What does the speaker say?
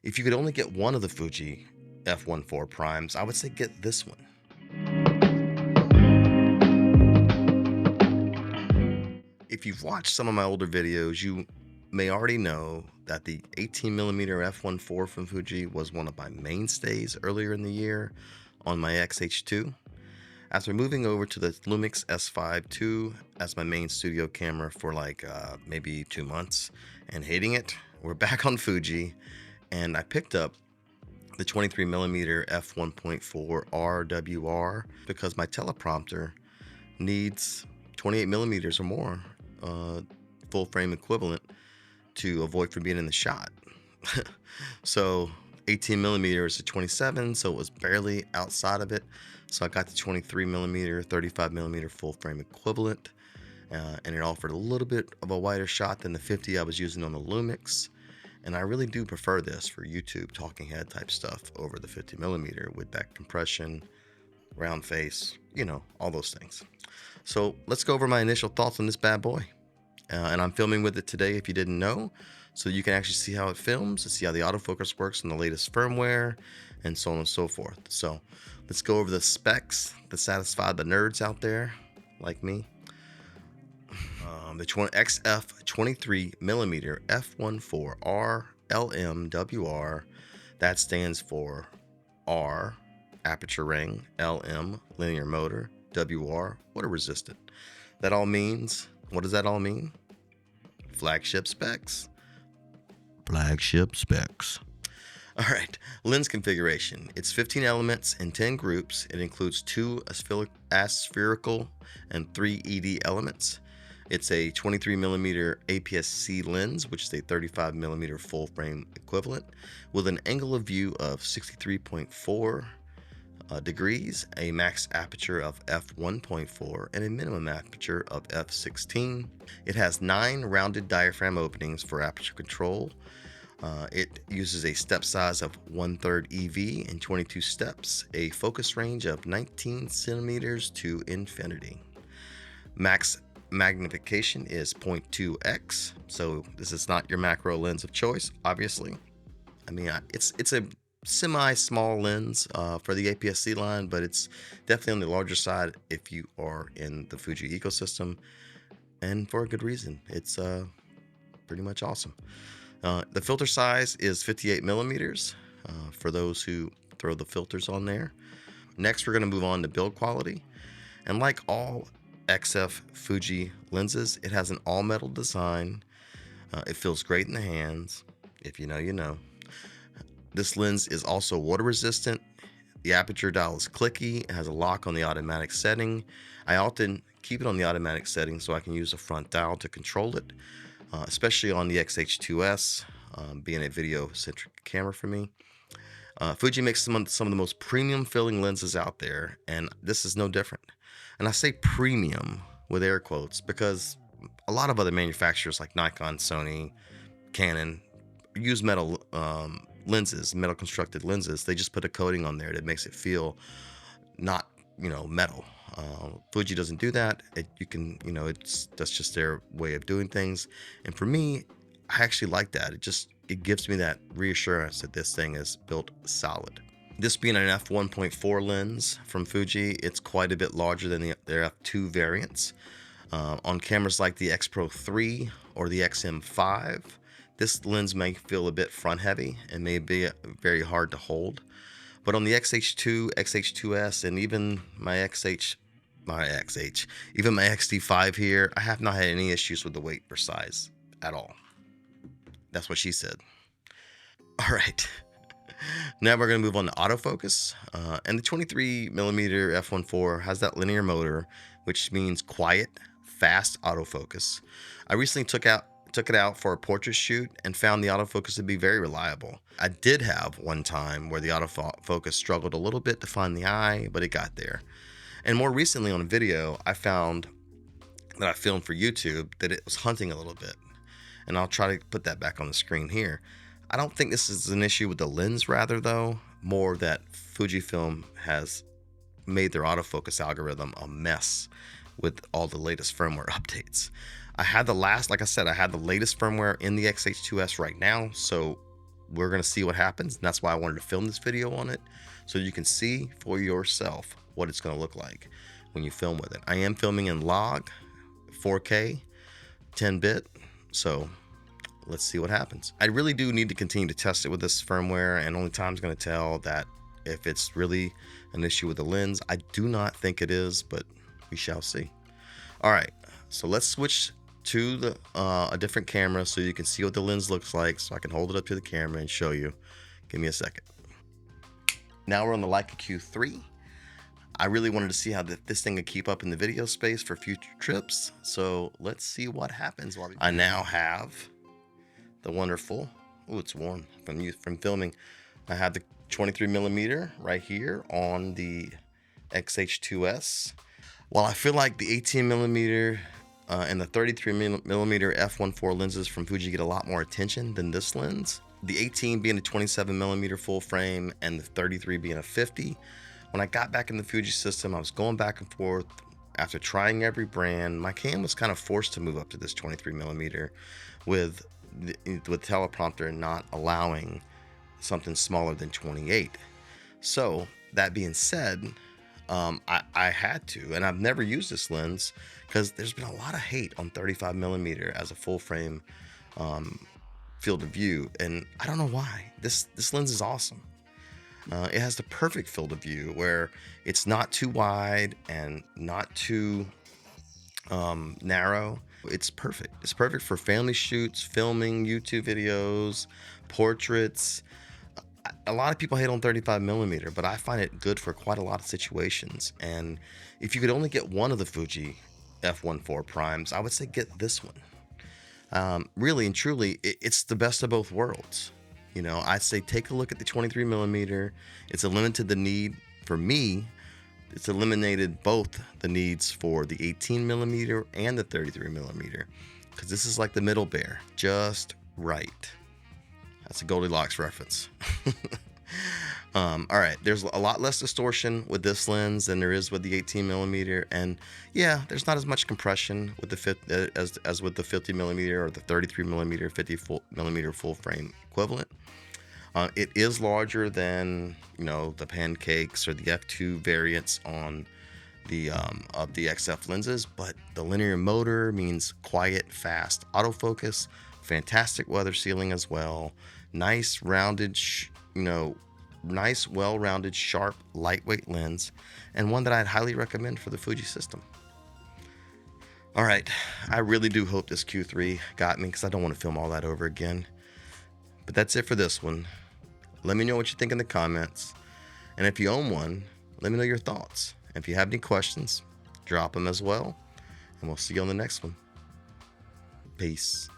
If you could only get one of the Fuji F1.4 primes, I would say get this one. If you've watched some of my older videos, you may already know that the 18mm f1.4 from Fuji was one of my mainstays earlier in the year on my X-H2. After moving over to the Lumix S5 II as my main studio camera for maybe 2 months and hating it, we're back on Fuji, and I picked up the 23mm f1.4 RWR because my teleprompter needs 28mm or more full frame equivalent to avoid from being in the shot. So 18mm is a 27, so it was barely outside of it. So I got the 23mm, 35mm full frame equivalent, and it offered a little bit of a wider shot than the 50 I was using on the Lumix. And I really do prefer this for YouTube talking head type stuff over the 50mm with back compression, round face, all those things. So let's go over my initial thoughts on this bad boy. And I'm filming with it today if you didn't know, so you can actually see how it films and see how the autofocus works in the latest firmware and so on and so forth. So let's go over the specs that satisfy the nerds out there like me. The XF 23mm f1.4 RLMWR, that stands for R, aperture ring, LM, linear motor, WR, water resistant. That all means, what does that all mean? Flagship specs. Flagship specs. All right, lens configuration. It's 15 elements in 10 groups. It includes 2 aspherical and 3 ED elements. It's a 23mm APS-C lens, which is a 35mm full frame equivalent, with an angle of view of 63.4 degrees, a max aperture of f1.4, and a minimum aperture of f16. It has 9 rounded diaphragm openings for aperture control. It uses a step size of 1/3 EV and 22 steps, a focus range of 19 centimeters to infinity. Max magnification is 0.2x, so this is not your macro lens of choice, obviously. I mean, it's a semi-small lens for the APS-C line, but it's definitely on the larger side if you are in the Fuji ecosystem, and for a good reason. It's pretty much awesome. The filter size is 58mm for those who throw the filters on there. Next, we're going to move on to build quality, and like all XF Fuji lenses, it has an all-metal design. It feels great in the hands. If you know, you know. This lens is also water resistant. The aperture dial is clicky. It has a lock on the automatic setting. I often keep it on the automatic setting so I can use the front dial to control it, especially on the X-H2S, being a video-centric camera for me. Fuji makes some of the most premium feeling lenses out there, and this is no different. And I say premium with air quotes because a lot of other manufacturers like Nikon, Sony, Canon use metal lenses, metal constructed lenses. They just put a coating on there that makes it feel not, metal. Fuji doesn't do that. That's just their way of doing things. And for me, I actually like that. It gives me that reassurance that this thing is built solid. This being an f1.4 lens from Fuji, it's quite a bit larger than their f2 variants. On cameras like the X Pro 3 or the XM5, this lens may feel a bit front heavy and may be very hard to hold. But on the X-H2, X-H2S, and even my even my XT5 here, I have not had any issues with the weight or size at all. That's what she said. All right. Now we're going to move on to autofocus. And the 23mm f1.4 has that linear motor, which means quiet, fast autofocus. I recently took it out for a portrait shoot and found the autofocus to be very reliable. I did have one time where the autofocus struggled a little bit to find the eye, but it got there. And more recently on a video, I found that I filmed for YouTube that it was hunting a little bit. And I'll try to put that back on the screen here. I don't think this is an issue with the lens, rather though, more that Fujifilm has made their autofocus algorithm a mess with all the latest firmware updates. I had the latest firmware in the X-H2S right now, so we're going to see what happens. And that's why I wanted to film this video on it, so you can see for yourself what it's going to look like when you film with it. I am filming in log 4K 10-bit, so let's see what happens. I really do need to continue to test it with this firmware, and only time's going to tell that if it's really an issue with the lens. I do not think it is, but we shall see. All right, so let's switch to the a different camera so you can see what the lens looks like, so I can hold it up to the camera and show you. Give me a second. Now we're on the Leica Q3. I really wanted to see how this thing could keep up in the video space for future trips, so let's see what happens. I now have the wonderful, oh, it's warm from filming. I have the 23mm right here on the XH2S. While I feel like the 18mm and the 33mm f1.4 lenses from Fuji get a lot more attention than this lens, the 18 being a 27mm full frame and the 33 being a 50. When I got back in the Fuji system, I was going back and forth. After trying every brand, my cam was kind of forced to move up to this 23mm with teleprompter not allowing something smaller than 28. So that being said, I had to, and I've never used this lens because there's been a lot of hate on 35mm as a full frame field of view, and I don't know why. This lens is awesome. It has the perfect field of view where it's not too wide and not too narrow. It's perfect. It's perfect for family shoots, filming, YouTube videos, portraits. A lot of people hate on 35mm, but I find it good for quite a lot of situations. And if you could only get one of the Fuji f1.4 primes, I would say get this one. Really and truly, it's the best of both worlds. You know, I'd say take a look at the 23mm. It's eliminated the need for me. It's eliminated both the needs for the 18mm and the 33mm, because this is like the middle bear, just right. That's a Goldilocks reference. All right, there's a lot less distortion with this lens than there is with the 18mm, and yeah, there's not as much compression with the as with the 50mm or the 33mm 50mm full frame equivalent. It is larger than, you know, the Pancakes or the F2 variants on the of the XF lenses, but the linear motor means quiet, fast autofocus, fantastic weather sealing as well, nice rounded, nice well-rounded, sharp, lightweight lens, and one that I'd highly recommend for the Fuji system. All right, I really do hope this Q3 got me, because I don't want to film all that over again. But that's it for this one. Let me know what you think in the comments. And if you own one, let me know your thoughts. And if you have any questions, drop them as well. And we'll see you on the next one. Peace.